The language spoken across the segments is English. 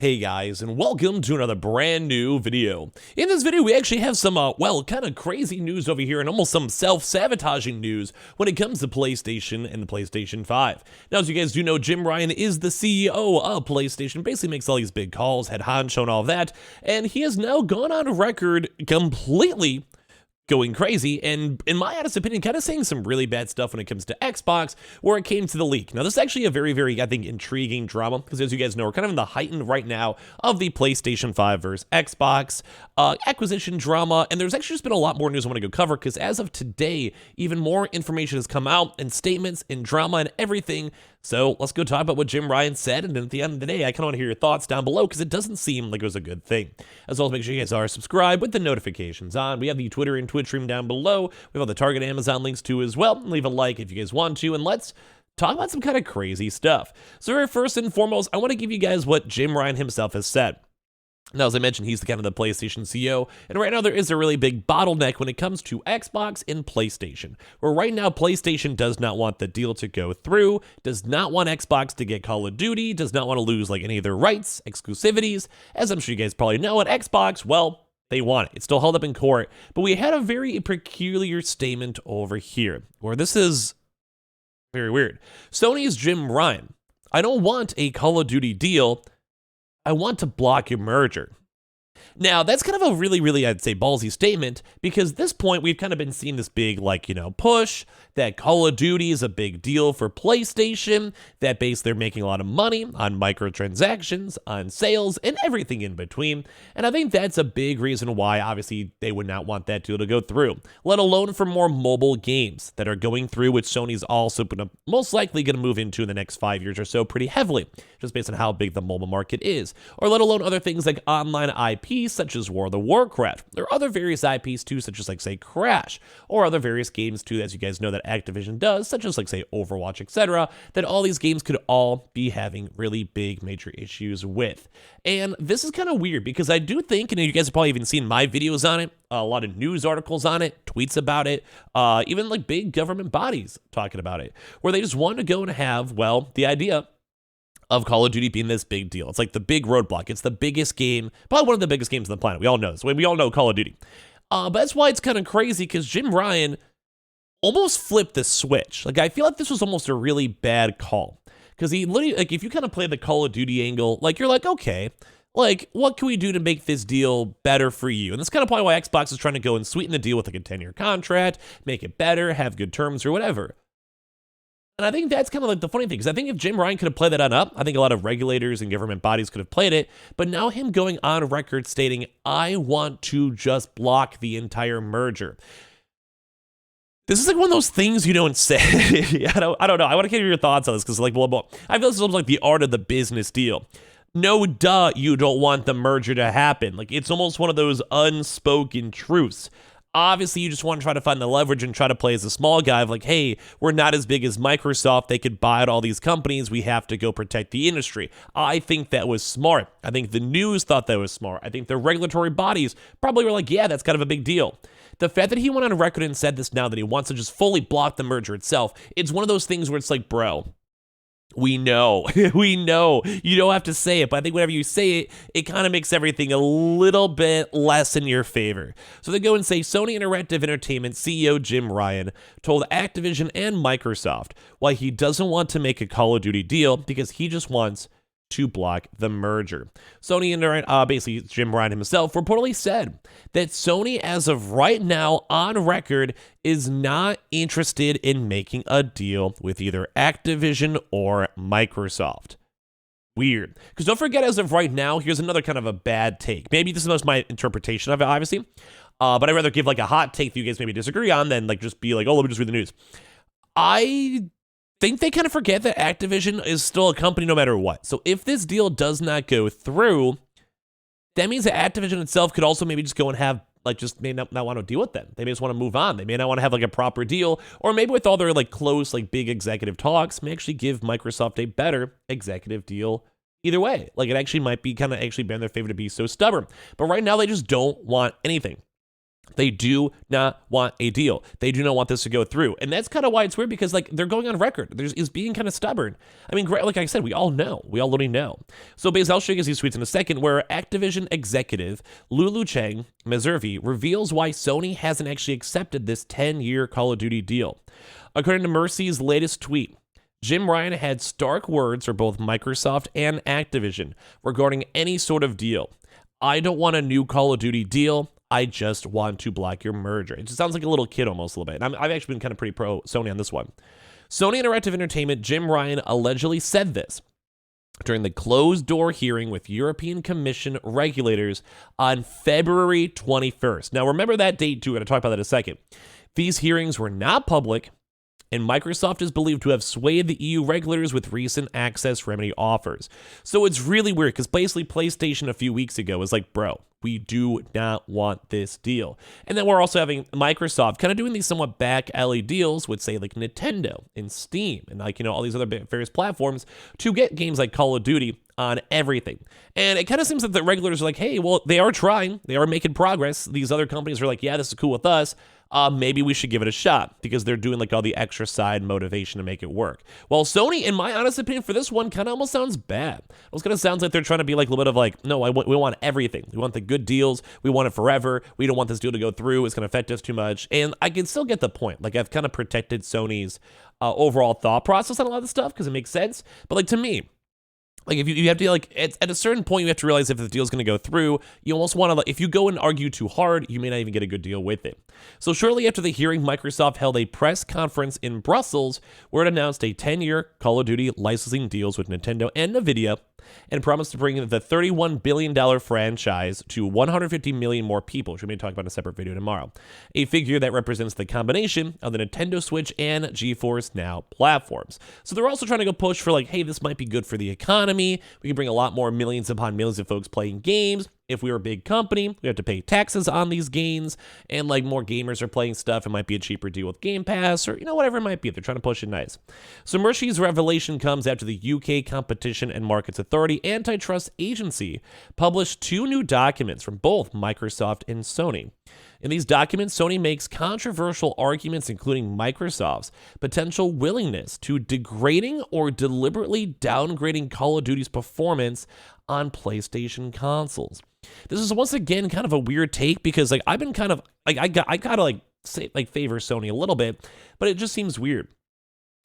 Hey guys, and welcome to another brand new video. In this video, we actually have some, kind of crazy news over here and almost some self-sabotaging news when it comes to PlayStation and the PlayStation 5. Now, as you guys do know, Jim Ryan is the CEO of PlayStation, basically makes all these big calls, head honcho and all that, and he has now gone on record completely going crazy, and in my honest opinion, kind of saying some really bad stuff when it comes to Xbox, where it came to the leak. Now, this is actually a very, I think, intriguing drama, because as you guys know, we're kind of in the heightened right now of the PlayStation 5 versus Xbox acquisition drama, and there's actually just been a lot more news I want to go cover, because as of today, even more information has come out, and statements, and drama, and everything. So let's go talk about what Jim Ryan said, and then at the end of the day, I kind of want to hear your thoughts down below, because it doesn't seem like it was a good thing. As well as make sure you guys are subscribed with the notifications on. We have the Twitter and Twitch stream down below. We have all the Target Amazon links too as well. Leave a like if you guys want to, and let's talk about some kind of crazy stuff. So very first and foremost, I want to give you guys what Jim Ryan himself has said. Now, as I mentioned, he's the kind of the PlayStation CEO, and right now there is a really big bottleneck when it comes to Xbox and PlayStation, where right now PlayStation does not want the deal to go through, does not want Xbox to get Call of Duty, does not want to lose like any of their rights, exclusivities. As I'm sure you guys probably know, at Xbox, well, they want it. It's still held up in court, but we had a very peculiar statement over here, where this is very weird. Sony's Jim Ryan, I don't want a Call of Duty deal, I want to block your merger. Now, that's kind of a really, I'd say, ballsy statement, because at this point, we've kind of been seeing this big, push that Call of Duty is a big deal for PlayStation, that basically they're making a lot of money on microtransactions, on sales, and everything in between. And I think that's a big reason why, obviously, they would not want that deal to go through, let alone for more mobile games that are going through, which Sony's also most likely going to move into in the next 5 years or so pretty heavily, just based on how big the mobile market is, or let alone other things like online IPs, such as World of Warcraft. There are other various IPs too, such as say Crash, or other various games too, as you guys know that Activision does, such as say Overwatch, etc., that all these games could all be having really big major issues with. And this is kind of weird, because I do think, and you guys have probably even seen my videos on it, a lot of news articles on it, tweets about it, even big government bodies talking about it, where they just want to go and have, well, the idea of Call of Duty being this big deal. It's like the big roadblock. It's the biggest game, probably one of the biggest games on the planet. We all know this. We all know Call of Duty. But that's why it's kind of crazy, because Jim Ryan almost flipped the switch. I feel like this was almost a really bad call, because he literally, if you kind of play the Call of Duty angle, you're like, okay, what can we do to make this deal better for you? And that's kind of probably why Xbox is trying to go and sweeten the deal with a 10-year contract, make it better, have good terms or whatever. And I think that's kind of the funny thing, because I think if Jim Ryan could have played that on up, I think a lot of regulators and government bodies could have played it. But now him going on record stating, I want to just block the entire merger. This is one of those things you don't say. I don't know. I want to hear your thoughts on this, because I feel this is almost like the art of the business deal. No, duh, you don't want the merger to happen. It's almost one of those unspoken truths. Obviously, you just want to try to find the leverage and try to play as a small guy of hey, we're not as big as Microsoft. They could buy out all these companies. We have to go protect the industry. I think that was smart. I think the news thought that was smart. I think the regulatory bodies probably were yeah, that's kind of a big deal. The fact that he went on record and said this now, that he wants to just fully block the merger itself, it's one of those things where it's bro, we know, you don't have to say it, but I think whenever you say it, it kind of makes everything a little bit less in your favor. So they go and say, Sony Interactive Entertainment CEO Jim Ryan told Activision and Microsoft why he doesn't want to make a Call of Duty deal, because he just wants to block the merger. Sony and basically Jim Ryan himself reportedly said that Sony, as of right now on record, is not interested in making a deal with either Activision or Microsoft. Weird. Because don't forget, as of right now, here's another kind of a bad take. Maybe this is most my interpretation of it, obviously. But I'd rather give a hot take that you guys maybe disagree on than just be oh, let me just read the news. I think they kind of forget that Activision is still a company no matter what. So if this deal does not go through, that means that Activision itself could also maybe just go and have just may not want to deal with them. They may just want to move on. They may not want to have a proper deal, or maybe with all their close big executive talks, may actually give Microsoft a better executive deal. Either way, it actually might be kind of actually been in their favor to be so stubborn. But right now they just don't want anything. They do not want a deal. They do not want this to go through. And that's kind of why it's weird, because like they're going on record. Is being kind of stubborn. I mean, like I said, we all know. We already know. So basically, I'll show you guys these tweets in a second, where Activision executive Lulu Cheng Meservey reveals why Sony hasn't actually accepted this 10-year Call of Duty deal. According to Mercy's latest tweet, Jim Ryan had stark words for both Microsoft and Activision regarding any sort of deal. I don't want a new Call of Duty deal. I just want to block your merger. It just sounds like a little kid almost a little bit. And I've actually been kind of pretty pro Sony on this one. Sony Interactive Entertainment, Jim Ryan allegedly said this during the closed-door hearing with European Commission regulators on February 21st. Now, remember that date, too. We're going to talk about that in a second. These hearings were not public, and Microsoft is believed to have swayed the EU regulators with recent access remedy offers. So it's really weird, because basically PlayStation a few weeks ago was like, bro, we do not want this deal. And then we're also having Microsoft kind of doing these somewhat back alley deals with, say, like Nintendo and Steam and like, you know, all these other various platforms to get games like Call of Duty on everything. And it kind of seems that the regulators are like, hey, well, they are trying. They are making progress. These other companies are like, yeah, this is cool with us. Maybe we should give it a shot, because they're doing like all the extra side motivation to make it work. Well, Sony, in my honest opinion, for this one, kind of almost sounds bad. It kind of sounds like they're trying to be like a little bit of like, no, we want everything. We want the good deals. We want it forever. We don't want this deal to go through. It's going to affect us too much. And I can still get the point. Like, I've kind of protected Sony's overall thought process on a lot of the stuff, because it makes sense. But like, to me, like, if you have to, like, at a certain point, you have to realize if the deal's going to go through. You almost want to, like, if you go and argue too hard, you may not even get a good deal with it. So shortly after the hearing, Microsoft held a press conference in Brussels where it announced a 10-year Call of Duty licensing deals with Nintendo and Nvidia, and promised to bring the $31 billion franchise to 150 million more people, which we may talk about in a separate video tomorrow. A figure that represents the combination of the Nintendo Switch and GeForce Now platforms. So they're also trying to go push for like, hey, this might be good for the economy. We can bring a lot more millions upon millions of folks playing games. If we were a big company, we have to pay taxes on these gains, and like more gamers are playing stuff, it might be a cheaper deal with Game Pass, or, you know, whatever it might be. They're trying to push it nice. So Mercy's revelation comes after the UK Competition and Markets Authority antitrust agency published 2 new documents from both Microsoft and Sony. In these documents, Sony makes controversial arguments, including Microsoft's potential willingness to degrading or deliberately downgrading Call of Duty's performance on PlayStation consoles. This is once again kind of a weird take, because like I've been kind of like I gotta like say like favor Sony a little bit, but it just seems weird.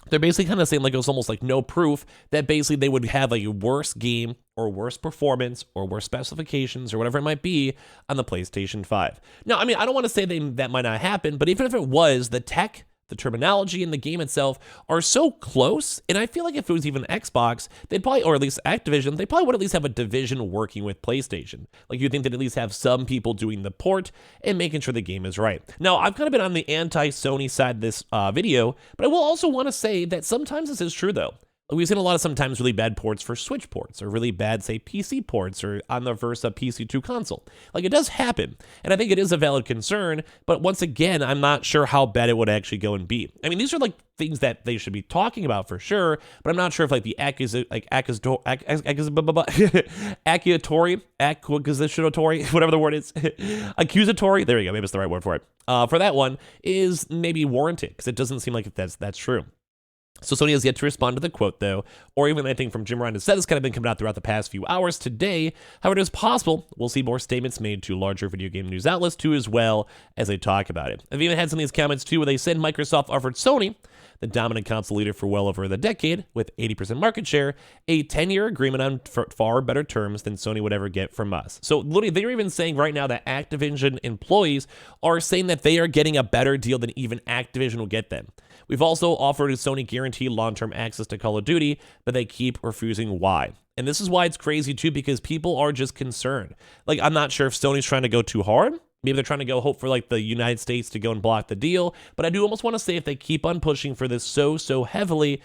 They're basically kind of saying like it was almost like no proof that basically they would have a worse game or worse performance or worse specifications or whatever it might be on the PlayStation 5. Now, I mean, I don't want to say that might not happen, but even if it was, the tech, the terminology, and the game itself are so close, and I feel like if it was even Xbox, they'd probably, or at least Activision, they probably would at least have a division working with PlayStation. Like, you'd think they'd at least have some people doing the port and making sure the game is right. Now, I've kind of been on the anti-Sony side of this video, but I will also want to say that sometimes this is true, though. We've seen a lot of sometimes really bad ports for Switch ports, or really bad, say, PC ports, or on the Versa PC2 console. Like, it does happen, and I think it is a valid concern, but once again, I'm not sure how bad it would actually go and be. I mean, these are, like, things that they should be talking about for sure, but I'm not sure if, like, the accusatory, whatever the word is, accusatory, there you go, maybe it's the right word for it, for that one, is maybe warranted, because it doesn't seem like that's true. So Sony has yet to respond to the quote, though, or even anything from Jim Ryan has said. This kind of been coming out throughout the past few hours today. However, it is possible we'll see more statements made to larger video game news outlets, too, as well, as they talk about it. I've even had some of these comments, too, where they said Microsoft offered Sony, the dominant console leader for well over the decade, with 80% market share, a 10-year agreement on far better terms than Sony would ever get from us. So literally, they're even saying right now that Activision employees are saying that they are getting a better deal than even Activision will get them. We've also offered Sony guaranteed long-term access to Call of Duty, but they keep refusing. Why? And this is why it's crazy, too, because people are just concerned. Like, I'm not sure if Sony's trying to go too hard. Maybe they're trying to go hope for, like, the United States to go and block the deal. But I do almost want to say if they keep on pushing for this so heavily,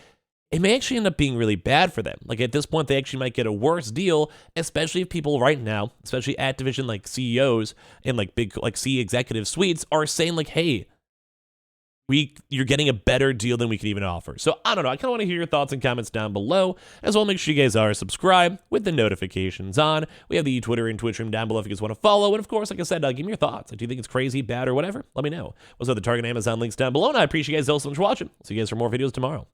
it may actually end up being really bad for them. Like, at this point, they actually might get a worse deal, especially if people right now, especially Activision, like, CEOs and, like, big, like, C executive suites are saying, like, hey, you're getting a better deal than we can even offer. So I don't know. I kind of want to hear your thoughts and comments down below. As well, make sure you guys are subscribed with the notifications on. We have the Twitter and Twitch room down below if you guys want to follow. And of course, like I said, give me your thoughts. Do you think it's crazy, bad, or whatever? Let me know. Also, the Target and Amazon links down below. And I appreciate you guys so much for watching. See you guys for more videos tomorrow.